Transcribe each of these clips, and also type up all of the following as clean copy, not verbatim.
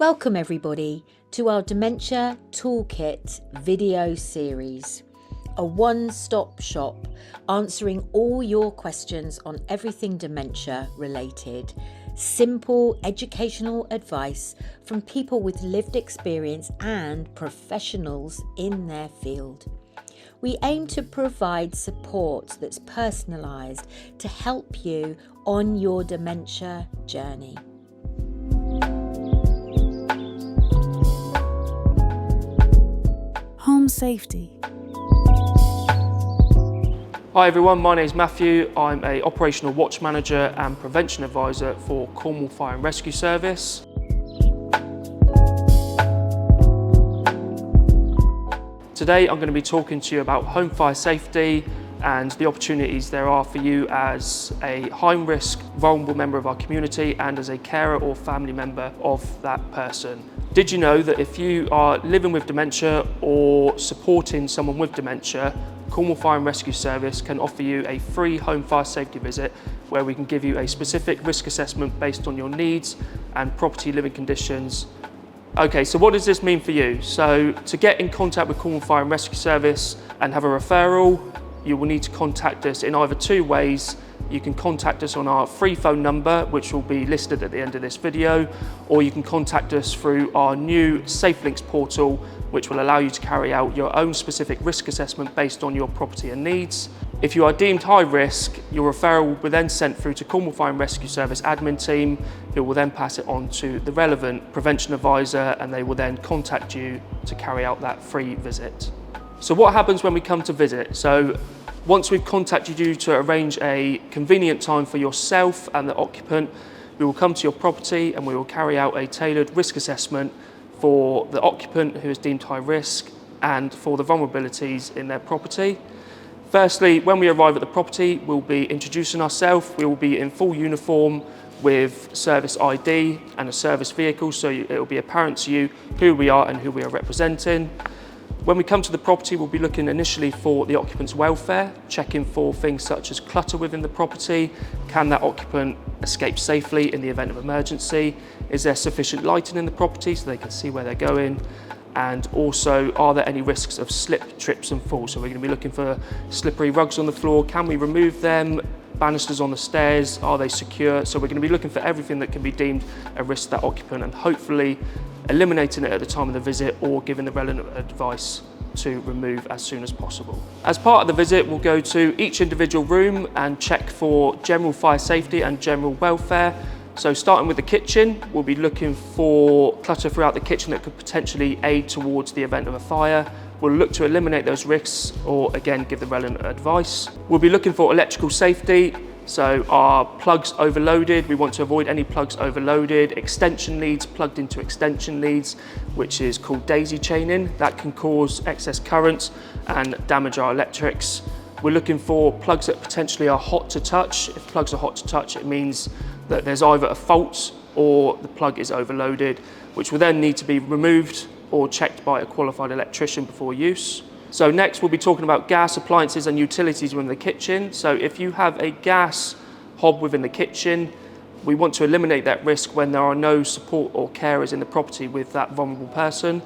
Welcome everybody to our Dementia Toolkit video series, a one-stop shop answering all your questions on everything dementia related. Simple educational advice from people with lived experience and professionals in their field. We aim to provide support that's personalised to help you on your dementia journey. Home safety. Hi everyone, my name is Matthew. I'm a operational watch manager and prevention advisor for Cornwall Fire and Rescue Service. Today I'm going to be talking to you about home fire safety and the opportunities there are for you as a high-risk, vulnerable member of our community and as a carer or family member of that person. Did you know that if you are living with dementia or supporting someone with dementia, Cornwall Fire and Rescue Service can offer you a free home fire safety visit where we can give you a specific risk assessment based on your needs and property living conditions. Okay, so what does this mean for you? So to get in contact with Cornwall Fire and Rescue Service and have a referral, you will need to contact us in either two ways. You can contact us on our free phone number, which will be listed at the end of this video, or you can contact us through our new SafeLinks portal, which will allow you to carry out your own specific risk assessment based on your property and needs. If you are deemed high risk, your referral will be then sent through to Cornwall Fire and Rescue Service admin team, who will then pass it on to the relevant prevention advisor, and they will then contact you to carry out that free visit. So what happens when we come to visit? So once we've contacted you to arrange a convenient time for yourself and the occupant, we will come to your property and we will carry out a tailored risk assessment for the occupant who is deemed high risk and for the vulnerabilities in their property. Firstly, when we arrive at the property, we'll be introducing ourselves. We will be in full uniform with service ID and a service vehicle, so it will be apparent to you who we are and who we are representing. When we come to the property, we'll be looking initially for the occupant's welfare, checking for things such as clutter within the property. Can that occupant escape safely in the event of emergency? Is there sufficient lighting in the property so they can see where they're going? And also, are there any risks of slip, trips and falls? So we're going to be looking for slippery rugs on the floor. Can we remove them? Banisters on the stairs, are they secure? So we're going to be looking for everything that can be deemed a risk to that occupant and hopefully eliminating it at the time of the visit or giving the relevant advice to remove as soon as possible. As part of the visit, we'll go to each individual room and check for general fire safety and general welfare. So starting with the kitchen, we'll be looking for clutter throughout the kitchen that could potentially aid towards the event of a fire. We'll look to eliminate those risks or again give the relevant advice. We'll be looking for electrical safety. So are plugs overloaded? We want to avoid any plugs overloaded. Extension leads plugged into extension leads, which is called daisy chaining. That can cause excess current and damage our electrics. We're looking for plugs that potentially are hot to touch. If plugs are hot to touch, it means that there's either a fault or the plug is overloaded, which will then need to be removed or checked by a qualified electrician before use. So next we'll be talking about gas, appliances and utilities within the kitchen. So if you have a gas hob within the kitchen, we want to eliminate that risk when there are no support or carers in the property with that vulnerable person.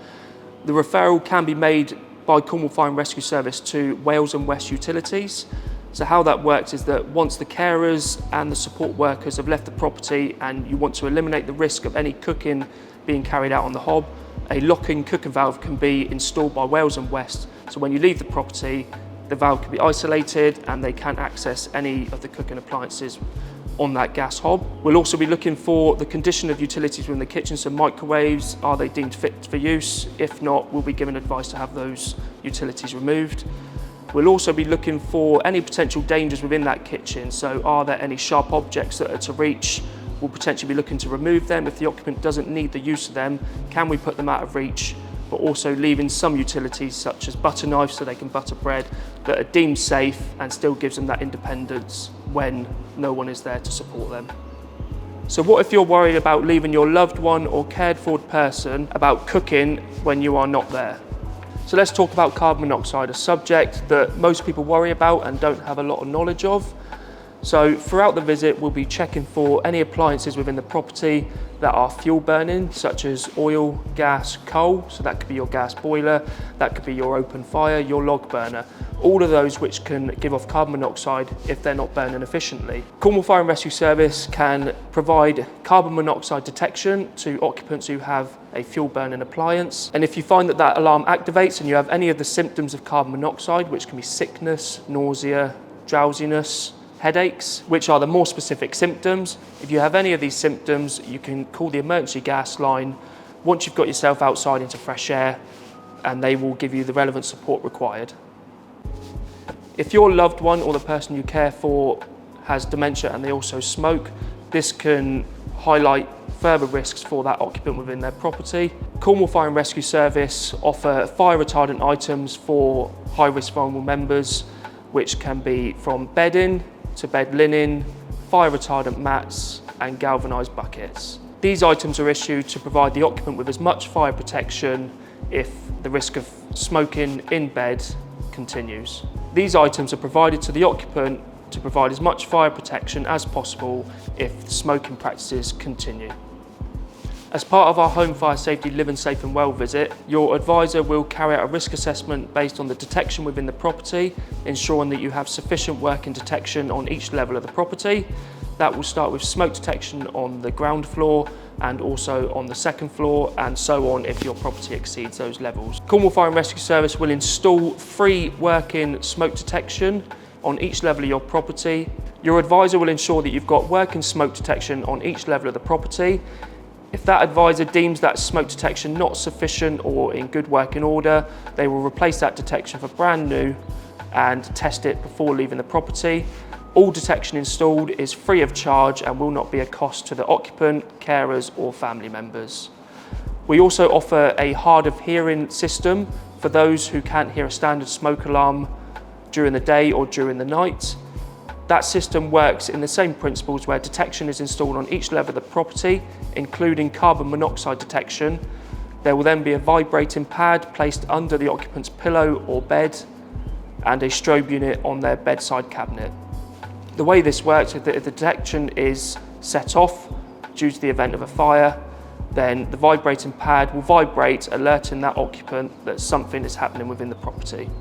The referral can be made by Cornwall Fire and Rescue Service to Wales and West Utilities. So how that works is that once the carers and the support workers have left the property and you want to eliminate the risk of any cooking being carried out on the hob, a lock-in cooker valve can be installed by Wales and West. So when you leave the property, the valve can be isolated and they can't access any of the cooking appliances on that gas hob. We'll also be looking for the condition of utilities within the kitchen, so microwaves, are they deemed fit for use? If not, we'll be given advice to have those utilities removed. We'll also be looking for any potential dangers within that kitchen, so are there any sharp objects that are to reach? We'll potentially be looking to remove them. If the occupant doesn't need the use of them, can we put them out of reach? But also leaving some utilities such as butter knives so they can butter bread that are deemed safe and still gives them that independence when no one is there to support them. So what if you're worried about leaving your loved one or cared for person about cooking when you are not there? So let's talk about carbon monoxide, a subject that most people worry about and don't have a lot of knowledge of. So throughout the visit, we'll be checking for any appliances within the property that are fuel burning, such as oil, gas, coal. So that could be your gas boiler, that could be your open fire, your log burner. All of those which can give off carbon monoxide if they're not burning efficiently. Cornwall Fire and Rescue Service can provide carbon monoxide detection to occupants who have a fuel burning appliance. And if you find that that alarm activates and you have any of the symptoms of carbon monoxide, which can be sickness, nausea, drowsiness, headaches, which are the more specific symptoms. If you have any of these symptoms, you can call the emergency gas line once you've got yourself outside into fresh air, and they will give you the relevant support required. If your loved one or the person you care for has dementia and they also smoke, this can highlight further risks for that occupant within their property. Cornwall Fire and Rescue Service offer fire retardant items for high-risk vulnerable members, which can be from bedding to bed linen, fire retardant mats and galvanised buckets. These items are issued to provide the occupant with as much fire protection if the risk of smoking in bed continues. These items are provided to the occupant to provide as much fire protection as possible if the smoking practices continue. As part of our Home Fire Safety Living Safe and Well visit, your advisor will carry out a risk assessment based on the detection within the property, ensuring that you have sufficient working detection on each level of the property. That will start with smoke detection on the ground floor and also on the second floor, and so on if your property exceeds those levels. Cornwall Fire and Rescue Service will install free working smoke detection on each level of your property. Your advisor will ensure that you've got working smoke detection on each level of the property. If that advisor deems that smoke detection not sufficient or in good working order, they will replace that detection for brand new and test it before leaving the property. All detection installed is free of charge and will not be a cost to the occupant, carers or family members. We also offer a hard of hearing system for those who can't hear a standard smoke alarm during the day or during the night. That system works in the same principles where detection is installed on each level of the property, including carbon monoxide detection. There will then be a vibrating pad placed under the occupant's pillow or bed and a strobe unit on their bedside cabinet. The way this works is that if the detection is set off due to the event of a fire, then the vibrating pad will vibrate, alerting that occupant that something is happening within the property.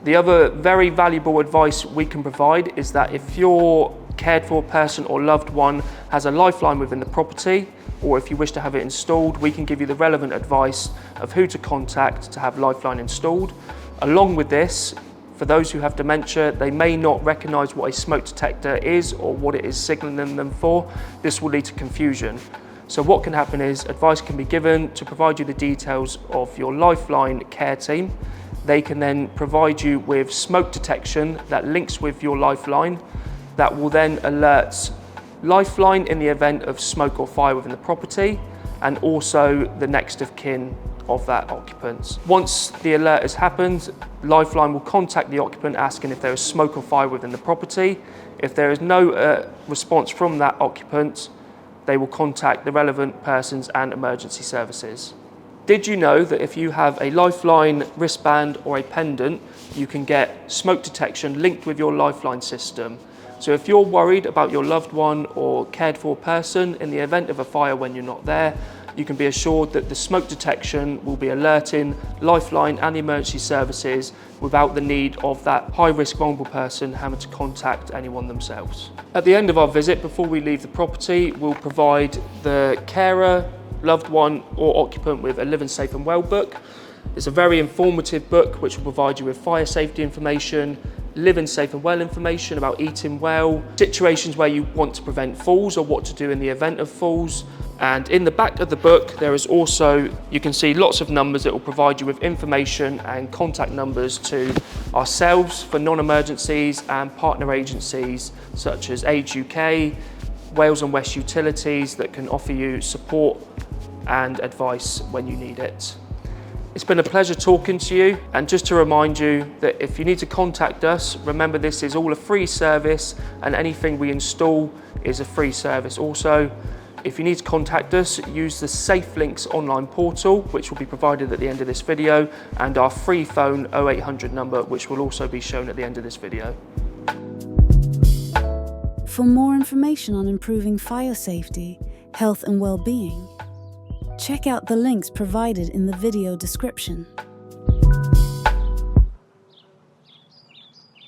The other very valuable advice we can provide is that if your cared for person or loved one has a lifeline within the property, or if you wish to have it installed, we can give you the relevant advice of who to contact to have lifeline installed. Along with this, for those who have dementia, they may not recognise what a smoke detector is or what it is signalling them for. This will lead to confusion. So what can happen is advice can be given to provide you the details of your lifeline care team. They can then provide you with smoke detection that links with your lifeline that will then alert lifeline in the event of smoke or fire within the property, and also the next of kin of that occupant. Once the alert has happened, lifeline will contact the occupant asking if there is smoke or fire within the property. If there is no response from that occupant, they will contact the relevant persons and emergency services. Did you know that if you have a lifeline wristband or a pendant, you can get smoke detection linked with your lifeline system? So if you're worried about your loved one or cared for person in the event of a fire when you're not there, you can be assured that the smoke detection will be alerting lifeline and the emergency services without the need of that high-risk vulnerable person having to contact anyone themselves. At the end of our visit, before we leave the property, we'll provide the carer, loved one or occupant with a Living Safe and Well book. It's a very informative book which will provide you with fire safety information, living safe and well information about eating well, situations where you want to prevent falls or what to do in the event of falls. And in the back of the book there is also, you can see lots of numbers that will provide you with information and contact numbers to ourselves for non-emergencies and partner agencies such as Age UK, Wales and West Utilities that can offer you support and advice when you need it. It's been a pleasure talking to you, and just to remind you that if you need to contact us, remember this is all a free service and anything we install is a free service also. If you need to contact us, use the SafeLinks online portal, which will be provided at the end of this video, and our free phone 0800 number, which will also be shown at the end of this video. For more information on improving fire safety, health and well-being, check out the links provided in the video description.